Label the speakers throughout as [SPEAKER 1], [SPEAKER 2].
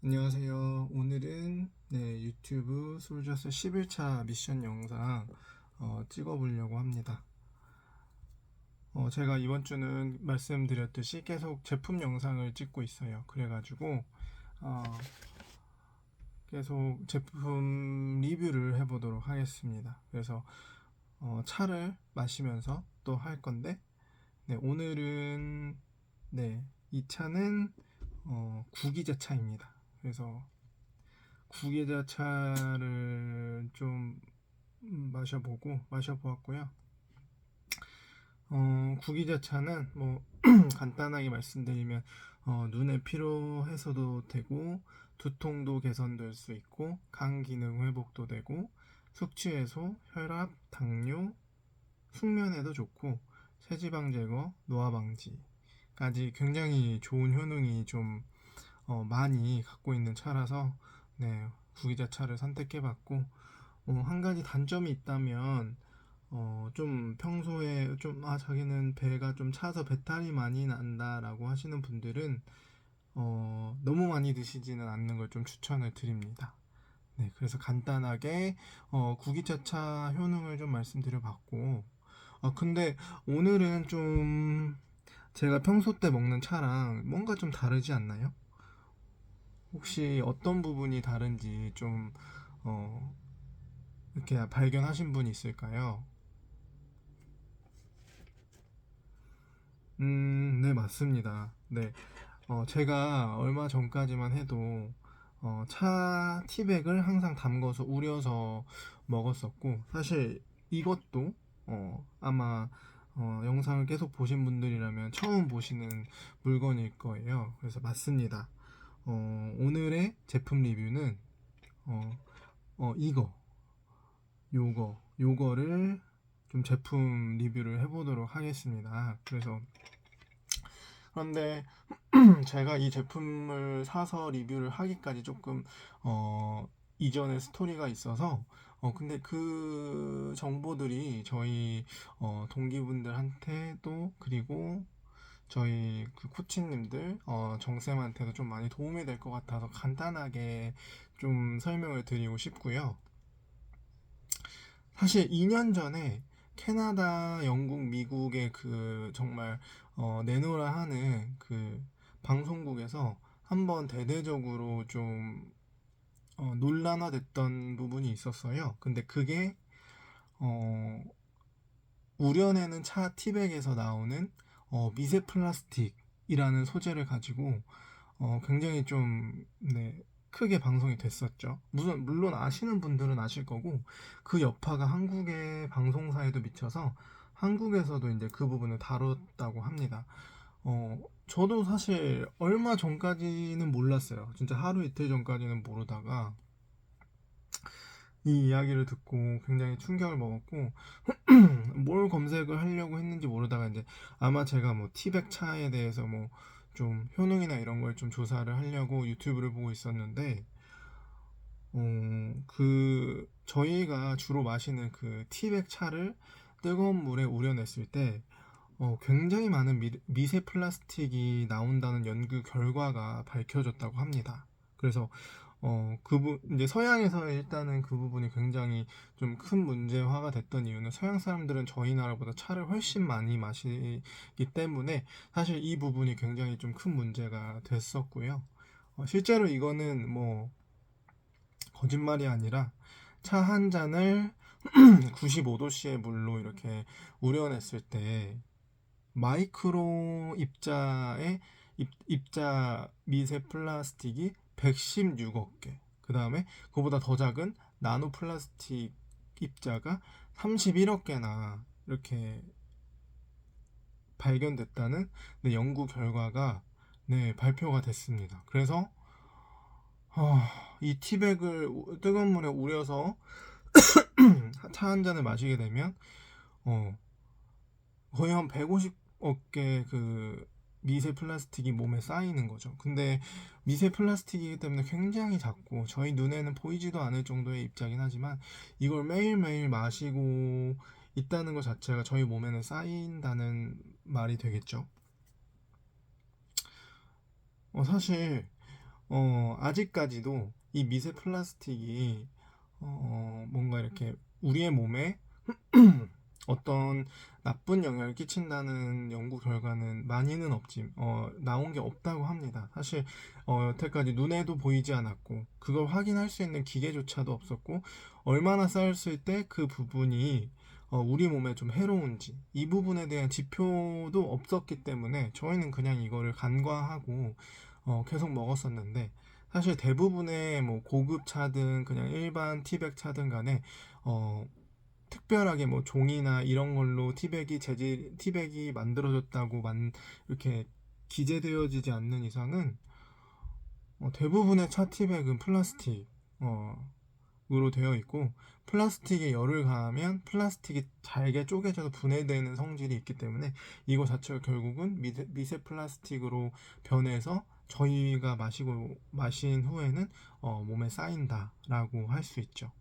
[SPEAKER 1] 안녕하세요. 오늘은 유튜브 솔저스 11차 미션 영상 찍어보려고 합니다. 제가 이번 주는 말씀드렸듯이 계속 제품 영상을 찍고 있어요. 그래가지고 어, 계속 제품 리뷰를 해보도록 하겠습니다. 그래서 차를 마시면서 또 할 건데 오늘은 이 차는 구기자 차입니다. 그래서 구기자차를 좀 마셔보았고요. 구기자차는 뭐 간단하게 말씀드리면 눈의 피로 해소도 되고 두통도 개선될 수 있고 간 기능 회복도 되고 숙취 해소, 혈압, 당뇨, 숙면에도 좋고 체지방 제거, 노화 방지까지 굉장히 좋은 효능이 좀 많이 갖고 있는 차라서 구기자차를 선택해봤고 한 가지 단점이 있다면 좀 평소에 좀 자기는 배가 좀 차서 배탈이 많이 난다라고 하시는 분들은 너무 많이 드시지는 않는 걸 좀 추천을 드립니다. 그래서 간단하게 구기자차 효능을 좀 말씀드려봤고 근데 오늘은 좀 제가 평소 때 먹는 차랑 뭔가 좀 다르지 않나요? 혹시 어떤 부분이 다른지 좀 어, 이렇게 발견하신 분이 있을까요? 네, 맞습니다. 제가 얼마 전까지만 해도 차 티백을 항상 담궈서 우려서 먹었었고, 사실 이것도 아마 영상을 계속 보신 분들이라면 처음 보시는 물건일 거예요. 그래서 맞습니다. 오늘의 제품 리뷰는 어, 이거, 요거를 좀 제품 리뷰를 해보도록 하겠습니다. 그런데 제가 이 제품을 사서 리뷰를 하기까지 조금 이전에 스토리가 있어서 근데 그 정보들이 저희 동기분들한테도 그리고 저희 그 코치님들 정쌤한테도 좀 많이 도움이 될 것 같아서 간단하게 좀 설명을 드리고 싶고요. 사실 2년 전에 캐나다, 영국, 미국의 그 정말 내노라 하는 그 방송국에서 한번 대대적으로 좀 논란화됐던 부분이 있었어요. 근데 그게 어, 우려내는 차 티백에서 나오는 미세 플라스틱이라는 소재를 가지고 굉장히 좀 크게 방송이 됐었죠. 물론 아시는 분들은 아실 거고 그 여파가 한국의 방송사에도 미쳐서 한국에서도 이제 그 부분을 다뤘다고 합니다. 저도 사실 얼마 전까지는 몰랐어요. 진짜 하루 이틀 전까지는 모르다가 이 이야기를 듣고 굉장히 충격을 먹었고 뭘 검색을 하려고 했는지 모르다가 이제 아마 제가 뭐 티백 차에 대해서 뭐 좀 효능이나 이런 걸 좀 조사를 하려고 유튜브를 보고 있었는데 저희가 주로 마시는 그 티백 차를 뜨거운 물에 우려냈을 때 굉장히 많은 미세 플라스틱이 나온다는 연구 결과가 밝혀졌다고 합니다. 그래서 이제 서양에서 일단은 그 부분이 굉장히 좀 큰 문제화가 됐던 이유는 서양 사람들은 저희 나라보다 차를 훨씬 많이 마시기 때문에 사실 이 부분이 굉장히 좀 큰 문제가 됐었고요. 실제로 이거는 뭐 거짓말이 아니라 차 한 잔을 95도씨의 물로 이렇게 우려냈을 때 마이크로 입자 미세 플라스틱이 116억 개. 그 다음에 그보다 더 작은 나노 플라스틱 입자가 31억 개나 이렇게 발견됐다는 연구 결과가 발표가 됐습니다. 그래서 이 티백을 뜨거운 물에 우려서 차 한 잔을 마시게 되면 어, 거의 한 150억 개 그 미세 플라스틱이 몸에 쌓이는 거죠. 근데 미세 플라스틱이기 때문에 굉장히 작고 저희 눈에는 보이지도 않을 정도의 입자긴 하지만 이걸 매일매일 마시고 있다는 것 자체가 저희 몸에는 쌓인다는 말이 되겠죠. 사실 아직까지도 이 미세 플라스틱이 뭔가 이렇게 우리의 몸에 어떤 나쁜 영향을 끼친다는 연구 결과는 많이는 나온 게 없다고 합니다. 사실 여태까지 눈에도 보이지 않았고 그걸 확인할 수 있는 기계조차도 없었고, 얼마나 쌓였을 때 그 부분이 우리 몸에 좀 해로운지 이 부분에 대한 지표도 없었기 때문에 저희는 그냥 이거를 간과하고 계속 먹었었는데, 사실 대부분의 뭐 고급 차든 그냥 일반 티백 차든 간에 어, 특별하게 뭐 종이나 이런 걸로 티백이 만들어졌다고 이렇게 기재되어지지 않는 이상은 대부분의 차 티백은 플라스틱 으로 되어 있고, 플라스틱에 열을 가하면 플라스틱이 잘게 쪼개져서 분해되는 성질이 있기 때문에 이거 자체가 결국은 미세 플라스틱으로 변해서 저희가 마신 후에는 몸에 쌓인다라고 할 수 있죠.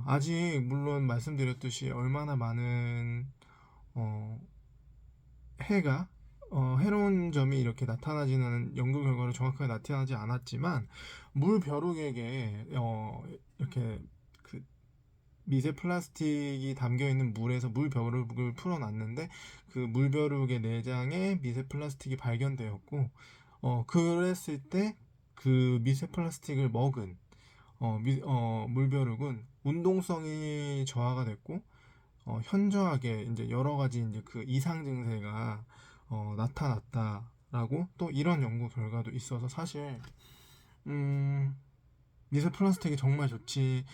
[SPEAKER 1] 아직 물론 말씀드렸듯이 얼마나 많은 어, 해가 해로운 점이 이렇게 나타나지는 연구 결과로 정확하게 나타나지 않았지만, 물 벼룩에게 이렇게 그 미세 플라스틱이 담겨 있는 물에서 물 벼룩을 풀어놨는데 그 물 벼룩의 내장에 미세 플라스틱이 발견되었고, 그랬을 때 그 미세 플라스틱을 먹은 물벼룩은 운동성이 저하가 됐고, 현저하게 이제 여러 가지 이제 그 이상 증세가 나타났다라고 또 이런 연구 결과도 있어서, 사실 음, 미세 플라스틱이 정말 좋지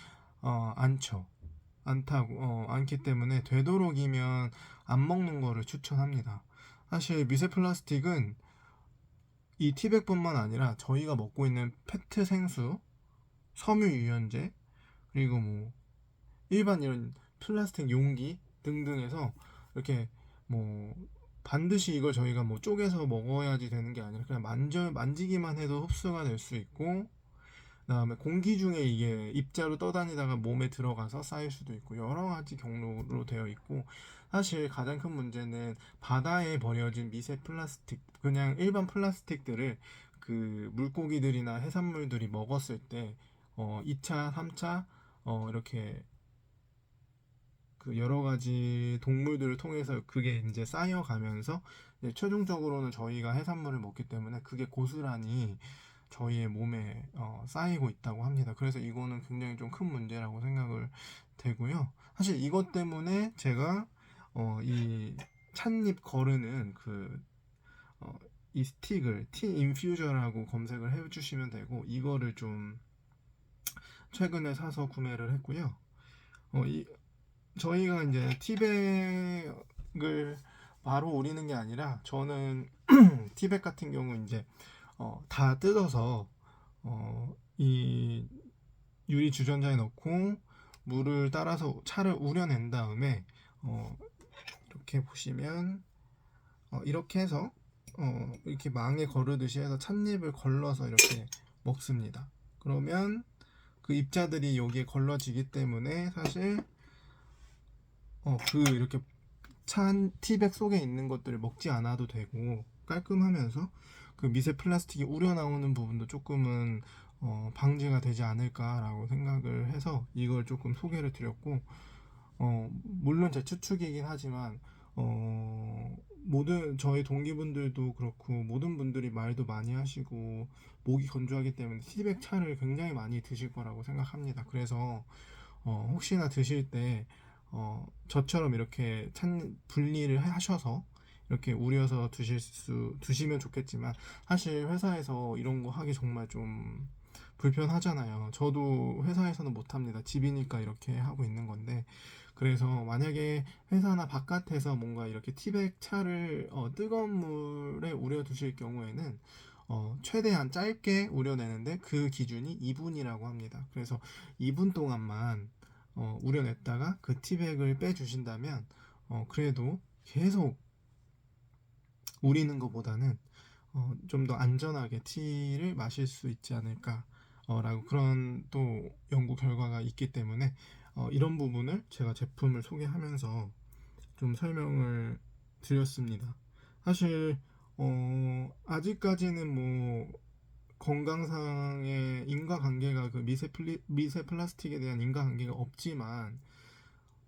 [SPEAKER 1] 않기 때문에 되도록이면 안 먹는 거를 추천합니다. 사실 미세 플라스틱은 이 티백뿐만 아니라 저희가 먹고 있는 페트 생수, 섬유 유연제, 그리고 뭐 일반 이런 플라스틱 용기 등등에서 이렇게 뭐 반드시 이걸 저희가 뭐 쪼개서 먹어야지 되는 게 아니라 그냥 만지기만 해도 흡수가 될 수 있고, 그다음에 공기 중에 이게 입자로 떠다니다가 몸에 들어가서 쌓일 수도 있고 여러 가지 경로로 되어 있고, 사실 가장 큰 문제는 바다에 버려진 미세 플라스틱, 그냥 일반 플라스틱들을 그 물고기들이나 해산물들이 먹었을 때 2차, 3차 이렇게 그 여러 가지 동물들을 통해서 그게 이제 쌓여가면서 이제 최종적으로는 저희가 해산물을 먹기 때문에 그게 고스란히 저희의 몸에 쌓이고 있다고 합니다. 그래서 이거는 굉장히 좀 큰 문제라고 생각을 되고요. 사실 이것 때문에 제가 이 찻잎 거르는 어, 이 스틱을 티 인퓨저라고 검색을 해주시면 되고, 이거를 좀 최근에 사서 구매를 했고요. 이 저희가 이제 티백을 바로 우리는 게 아니라, 저는 티백 같은 경우 이제 다 뜯어서 이 유리 주전자에 넣고 물을 따라서 차를 우려낸 다음에 이렇게 보시면 이렇게 해서 이렇게 망에 거르듯이 해서 찻잎을 걸러서 이렇게 먹습니다. 그러면 그 입자들이 여기에 걸러지기 때문에 사실 이렇게 찬 티백 속에 있는 것들을 먹지 않아도 되고 깔끔하면서 그 미세 플라스틱이 우려 나오는 부분도 조금은 방지가 되지 않을까라고 생각을 해서 이걸 조금 소개를 드렸고, 물론 제 추측이긴 하지만 모든 저희 동기분들도 그렇고 모든 분들이 말도 많이 하시고 목이 건조하기 때문에 티백 차를 굉장히 많이 드실 거라고 생각합니다. 그래서 혹시나 드실 때 저처럼 이렇게 분리를 하셔서 이렇게 우려서 드시면 좋겠지만, 사실 회사에서 이런 거 하기 정말 좀 불편하잖아요. 저도 회사에서는 못합니다. 집이니까 이렇게 하고 있는 건데, 그래서 만약에 회사나 바깥에서 뭔가 이렇게 티백 차를 뜨거운 물에 우려 두실 경우에는 최대한 짧게 우려내는데 그 기준이 2분이라고 합니다. 그래서 2분 동안만 우려냈다가 그 티백을 빼주신다면 그래도 계속 우리는 것보다는 좀 더 안전하게 티를 마실 수 있지 않을까 라고 그런 또 연구 결과가 있기 때문에 이런 부분을 제가 제품을 소개하면서 좀 설명을 드렸습니다. 사실 아직까지는 뭐 건강상의 인과관계가 그 미세 플라스틱에 대한 인과관계가 없지만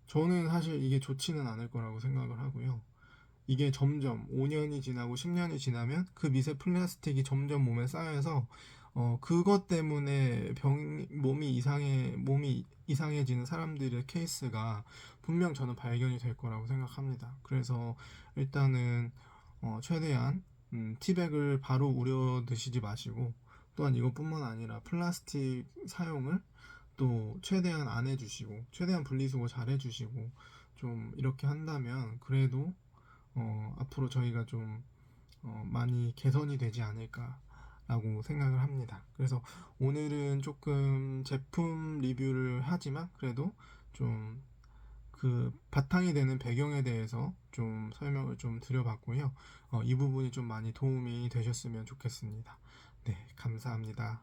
[SPEAKER 1] 저는 사실 이게 좋지는 않을 거라고 생각을 하고요. 이게 점점 5년이 지나고 10년이 지나면 그 미세 플라스틱이 점점 몸에 쌓여서 그것 때문에 몸이 이상해지는 사람들의 케이스가 분명 저는 발견이 될 거라고 생각합니다. 그래서 일단은 최대한 티백을 바로 우려 드시지 마시고, 또한 이것뿐만 아니라 플라스틱 사용을 또 최대한 안 해주시고 최대한 분리수거 잘 해주시고 좀 이렇게 한다면 그래도 앞으로 저희가 좀 많이 개선이 되지 않을까라고 생각을 합니다. 그래서 오늘은 조금 제품 리뷰를 하지만 그래도 좀 그 바탕이 되는 배경에 대해서 좀 설명을 좀 드려봤고요. 이 부분이 좀 많이 도움이 되셨으면 좋겠습니다. 네, 감사합니다.